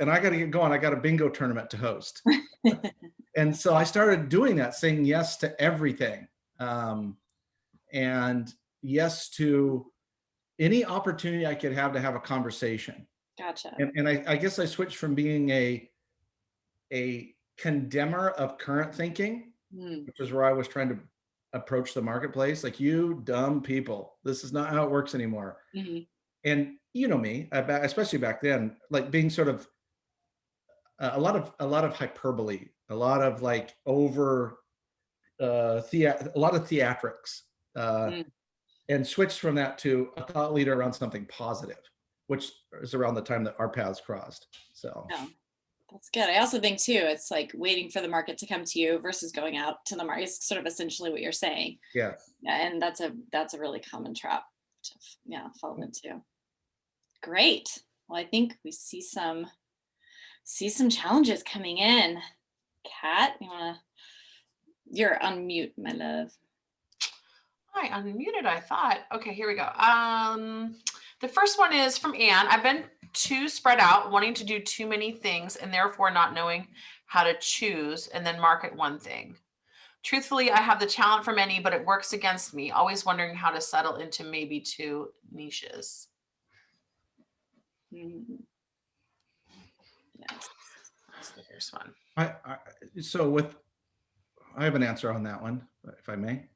and I got to get going. I got a bingo tournament to host. And so I started doing that, saying yes to everything. And yes to any opportunity I could have to have a conversation. Gotcha. And I guess I switched from being a condemner of current thinking, which is where I was trying to approach the marketplace. Like, you dumb people, this is not how it works anymore. And you know me, especially back then, like being sort of a lot of hyperbole, a lot of like over a lot of theatrics, and switched from that to a thought leader around something positive, which is around the time that our paths crossed. So yeah, that's good. I also think too, it's like waiting for the market to come to you versus going out to the market. It's sort of essentially what you're saying. yeah. And that's a really common trap to fall into. Great. Well, I think we see some challenges coming in. Kat, you're unmute, my love. I unmuted, I thought. Okay, here we go. The first one is from Anne. I've been too spread out, wanting to do too many things, and therefore not knowing how to choose and then market one thing. Truthfully, I have the talent for many, but it works against me, always wondering how to settle into maybe 2 niches. Yes. That's the first one. I have an answer on that one, if I may.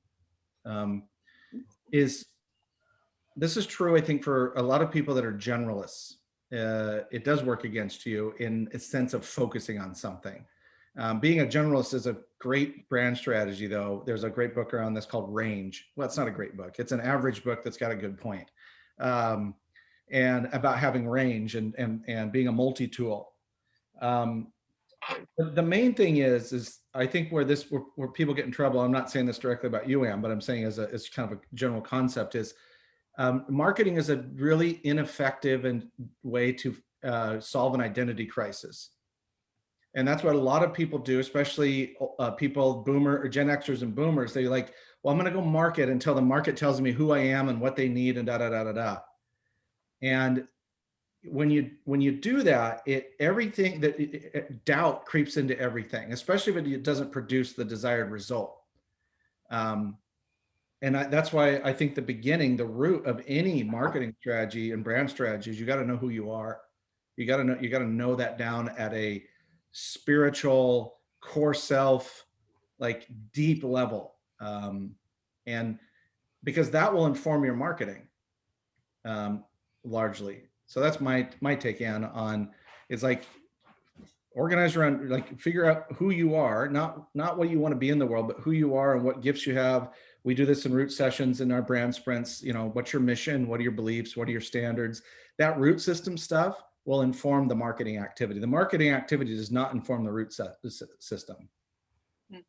This is true, I think, for a lot of people that are generalists. It does work against you in a sense of focusing on something. Being a generalist is a great brand strategy, though. There's a great book around this called Range. Well, it's not a great book. It's an average book that's got a good point. And about having range and being a multi-tool. The main thing is I think where people get in trouble, I'm not saying this directly about you, Ann, but I'm saying as kind of a general concept is marketing is a really ineffective way to solve an identity crisis. And that's what a lot of people do, especially people, boomer or Gen Xers and boomers. They're like, well, I'm going to go market until the market tells me who I am and what they need and da, da, da, da, da. And when you do that, doubt creeps into everything, especially if it doesn't produce the desired result. And that's why I think the root of any marketing strategy and brand strategy is you got to know who you are. You got to know that down at a spiritual core self, like deep level. And because that will inform your marketing largely. So that's my take, Ann, on it's like organize around, like figure out who you are, not what you want to be in the world, but who you are and what gifts you have. We do this in root sessions in our brand sprints. What's your mission? What are your beliefs? What are your standards? That root system stuff will inform the marketing activity. The marketing activity does not inform the root system. Yeah.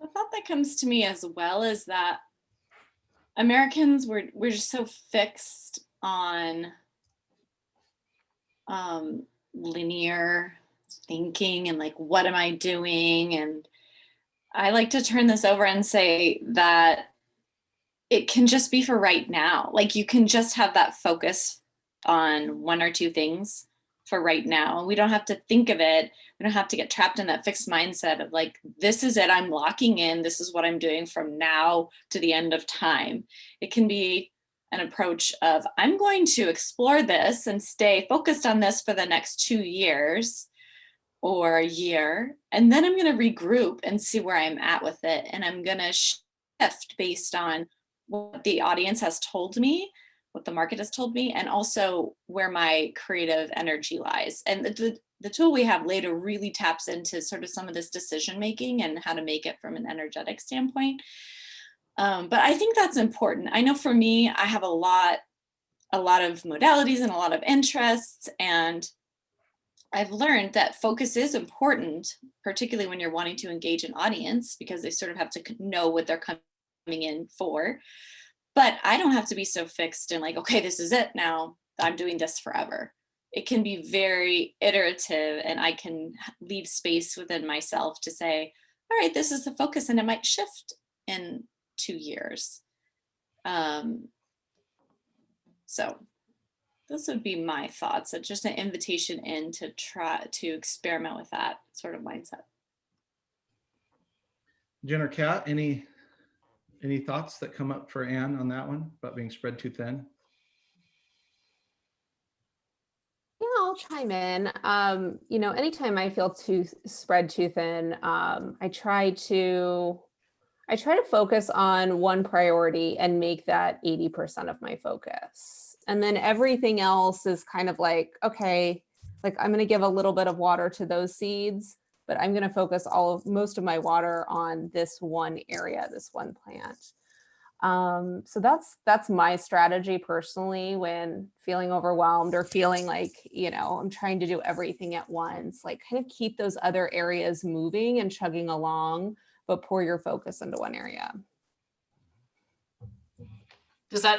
The thought that comes to me as well is that Americans, we're just so fixed on linear thinking and like, what am I doing? And I like to turn this over and say that it can just be for right now. Like, you can just have that focus on 1 or 2 things for right now. We don't have to think of it. We don't have to get trapped in that fixed mindset of like, this is it, I'm locking in, this is what I'm doing from now to the end of time. It can be an approach of, I'm going to explore this and stay focused on this for the next 2 years or a year. And then I'm going to regroup and see where I'm at with it. And I'm going to shift based on what the audience has told me, what the market has told me, and also where my creative energy lies. And the tool we have later really taps into sort of some of this decision making and how to make it from an energetic standpoint. But I think that's important. I know for me, I have a lot of modalities and a lot of interests, and I've learned that focus is important, particularly when you're wanting to engage an audience, because they sort of have to know what they're coming in for. But I don't have to be so fixed and like, okay, this is it now, I'm doing this forever. It can be very iterative, and I can leave space within myself to say, all right, this is the focus, and it might shift in 2 years. So those would be my thoughts. It's just an invitation in to try to experiment with that sort of mindset. Jen or Kat, any thoughts that come up for Anne on that one about being spread too thin? Yeah, I'll chime in. You know, anytime I feel spread too thin, I try to focus on one priority and make that 80% of my focus. And then everything else is kind of like, okay, like I'm going to give a little bit of water to those seeds, but I'm going to focus most of my water on this one area, this one plant. So that's my strategy personally when feeling overwhelmed or feeling like, you know, I'm trying to do everything at once, like kind of keep those other areas moving and chugging along, but pour your focus into one area. Does that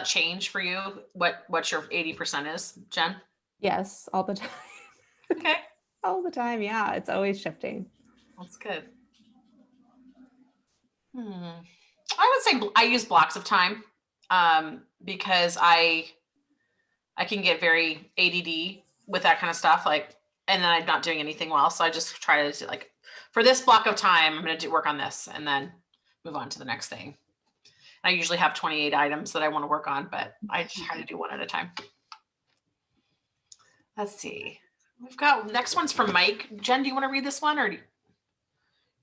change for you? What your 80% is, Jen? Yes, all the time. Okay. All the time. Yeah, it's always shifting. That's good. I would say I use blocks of time because I can get very ADD with that kind of stuff, like, and then I'm not doing anything well. So I just try to like, for this block of time, I'm going to work on this and then move on to the next thing. I usually have 28 items that I want to work on, but I try to do one at a time. Let's see. We've got next one's from Mike. Jen, do you want to read this one or do you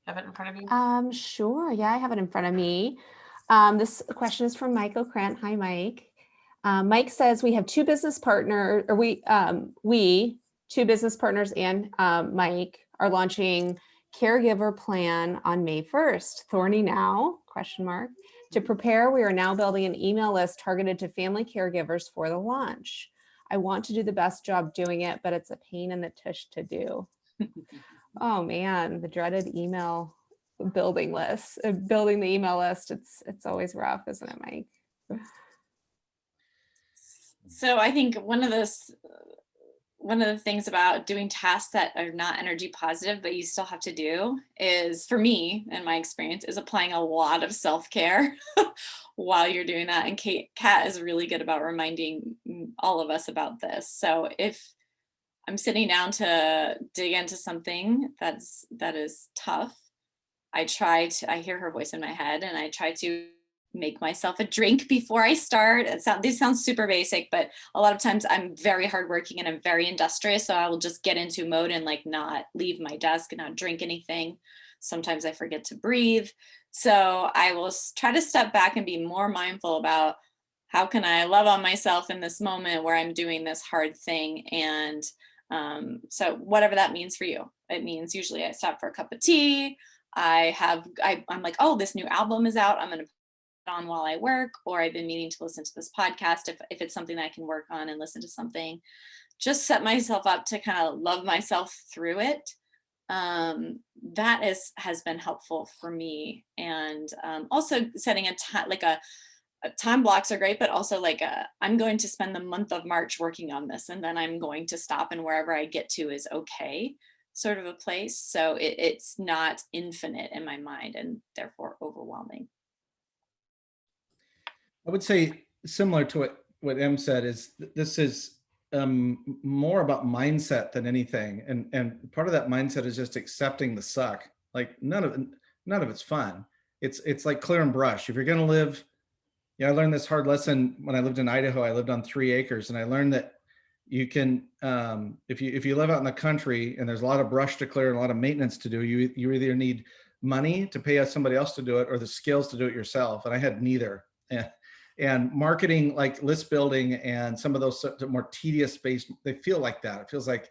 have it in front of you? Sure. Yeah, I have it in front of me. This question is from Mike O'Krant. Hi, Mike. Mike says we have two business partners, or two business partners and Mike are launching caregiver plan on May 1st. Thorny now, ? To prepare, we are now building an email list targeted to family caregivers for the launch. I want to do the best job doing it, but it's a pain in the tush to do. Oh man, the dreaded email building the email list. It's always rough, isn't it, Mike? So I think one of the things about doing tasks that are not energy positive, but you still have to do is, for me, in my experience, is applying a lot of self-care while you're doing that. And Kat is really good about reminding all of us about this. So if I'm sitting down to dig into something that is tough, I hear her voice in my head and I try to make myself a drink before I start. These sound super basic, but a lot of times I'm very hardworking and I'm very industrious. So I will just get into mode and like not leave my desk and not drink anything. Sometimes I forget to breathe. So I will try to step back and be more mindful about how can I love on myself in this moment where I'm doing this hard thing. And so whatever that means for you, it means usually I stop for a cup of tea. I'm like, oh, this new album is out. I'm going to put it on while I work, or I've been meaning to listen to this podcast. If it's something that I can work on and listen to something, just set myself up to kind of love myself through it. That has been helpful for me. And also setting a time, like a time blocks are great, but also like I'm going to spend the month of March working on this, and then I'm going to stop, and wherever I get to is okay, sort of a place. So it's not infinite in my mind and therefore overwhelming. I would say similar to what Em said is this is more about mindset than anything. And part of that mindset is just accepting the suck. Like none of it's fun. It's like clear and brush. If you're going to live, I learned this hard lesson when I lived in Idaho. I lived on 3 acres, and I learned that you can, if you live out in the country and there's a lot of brush to clear and a lot of maintenance to do, you either need money to pay somebody else to do it or the skills to do it yourself. And I had neither. And marketing, like list building and some of those more tedious based, they feel like that. It feels like,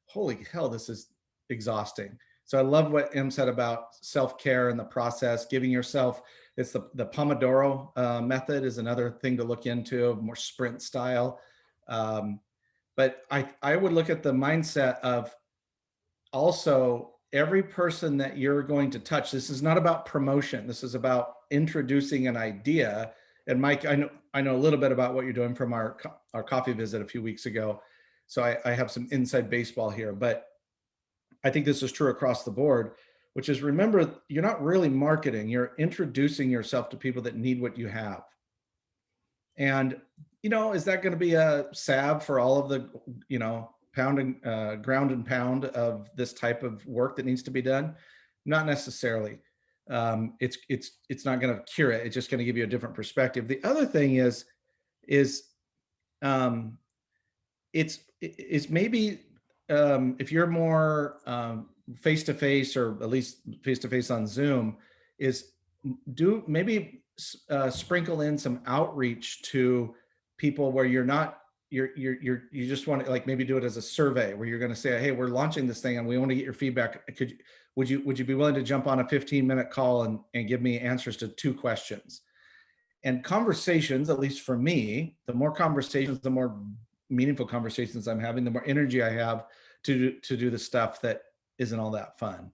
holy hell, this is exhausting. So I love what Em said about self-care and the process, giving yourself, it's the Pomodoro method is another thing to look into, more sprint style. But I would look at the mindset of also every person that you're going to touch. This is not about promotion. This is about introducing an idea. And Mike, I know a little bit about what you're doing from our coffee visit a few weeks ago. So I have some inside baseball here, but I think this is true across the board, which is, remember, you're not really marketing, you're introducing yourself to people that need what you have. And is that going to be a salve for all of the, pounding, ground and pound of this type of work that needs to be done? Not necessarily. It's not going to cure it. It's just going to give you a different perspective. The other thing is it's maybe if you're more face-to-face, or at least face-to-face on Zoom, is do maybe sprinkle in some outreach to people where you just want to, like, maybe do it as a survey where you're going to say, hey, we're launching this thing and we want to get your feedback. Would you be willing to jump on a 15-minute call and give me answers to 2 questions? And conversations, at least for me, the more conversations, the more meaningful conversations I'm having, the more energy I have to do the stuff that isn't all that fun.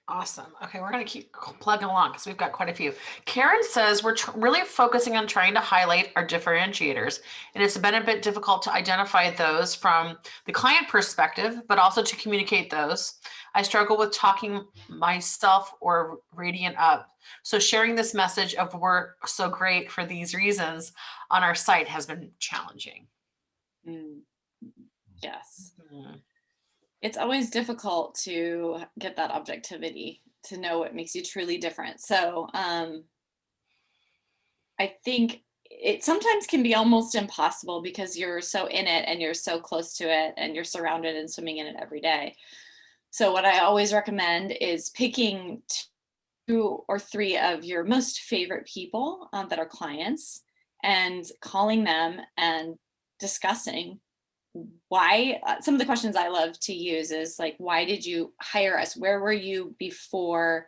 Awesome. Okay, we're going to keep plugging along because we've got quite a few. Karen says we're really focusing on trying to highlight our differentiators, and it's been a bit difficult to identify those from the client perspective, but also to communicate those. I struggle with talking myself or radiant up. So sharing this message of we're so great for these reasons on our site has been challenging. Yes. It's always difficult to get that objectivity, to know what makes you truly different. So I think it sometimes can be almost impossible because you're so in it and you're so close to it and you're surrounded and swimming in it every day. So what I always recommend is picking 2 or 3 of your most favorite people that are clients and calling them and discussing why. Some of the questions I love to use is like, why did you hire us? Where were you before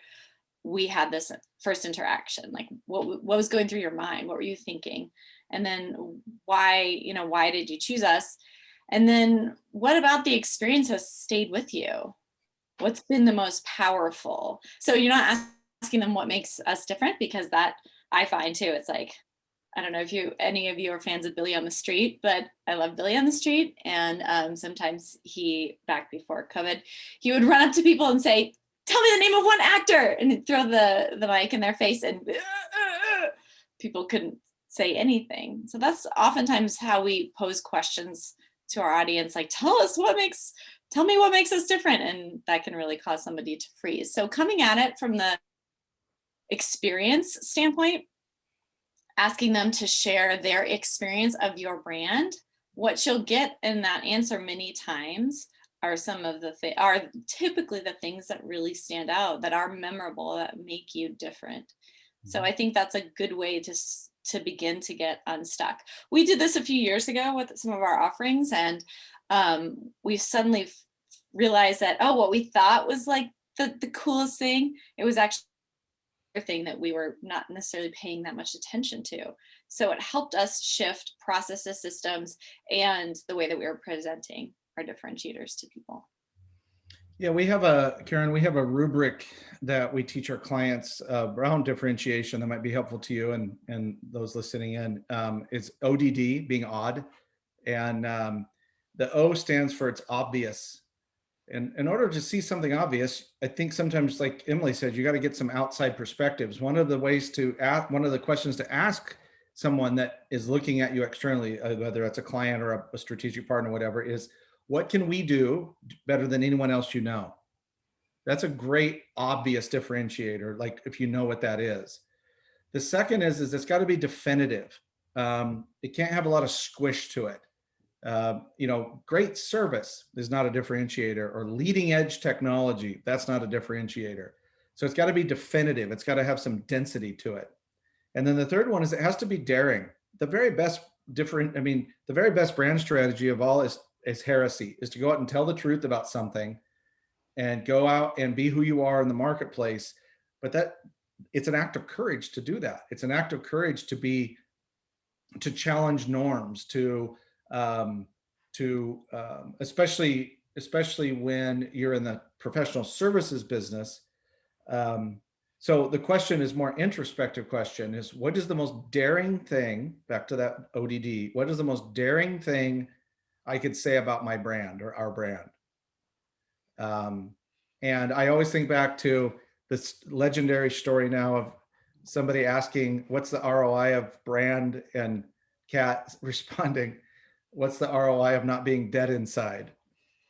we had this first interaction? Like what was going through your mind? What were you thinking? And then why did you choose us? And then what about the experience has stayed with you? What's been the most powerful? So you're not asking them what makes us different, because that I find too, it's like, I don't know if any of you are fans of Billy on the Street, but I love Billy on the Street. And sometimes back before COVID, he would run up to people and say, tell me the name of one actor, and he'd throw the mic in their face, and people couldn't say anything. So that's oftentimes how we pose questions to our audience, like, tell me what makes us different. And that can really cause somebody to freeze. So coming at it from the experience standpoint, asking them to share their experience of your brand, what you'll get in that answer many times are typically the things that really stand out, that are memorable, that make you different. So I think that's a good way to begin to get unstuck. We did this a few years ago with some of our offerings, and we suddenly realized that, what we thought was like the coolest thing, it was actually thing that we were not necessarily paying that much attention to. So it helped us shift processes, systems, and the way that we were presenting our differentiators to people. Yeah, Karen, we have a rubric that we teach our clients around differentiation that might be helpful to you and those listening in. It's ODD, being odd. And the O stands for it's obvious. And in order to see something obvious, I think sometimes, like Emily said, you got to get some outside perspectives. One of the questions to ask someone that is looking at you externally, whether it's a client or a strategic partner, whatever, is what can we do better than anyone else you know? That's a great obvious differentiator, like if you know what that is. The second is it's got to be definitive. It can't have a lot of squish to it. Great service is not a differentiator, or leading edge technology, that's not a differentiator. So it's got to be definitive. It's got to have some density to it. And then the third one is it has to be daring. The very best brand strategy of all is heresy, is to go out and tell the truth about something and go out and be who you are in the marketplace. But it's an act of courage to do that. It's an act of courage to challenge norms, especially when you're in the professional services business. So the question is more introspective question is, what is the most daring thing, back to that ODD, what is the most daring thing I could say about my brand or our brand? And I always think back to this legendary story now of somebody asking, what's the ROI of brand, and Kat responding, what's the ROI of not being dead inside?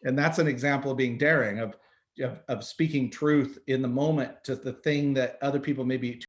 And that's an example of being daring, of speaking truth in the moment to the thing that other people may be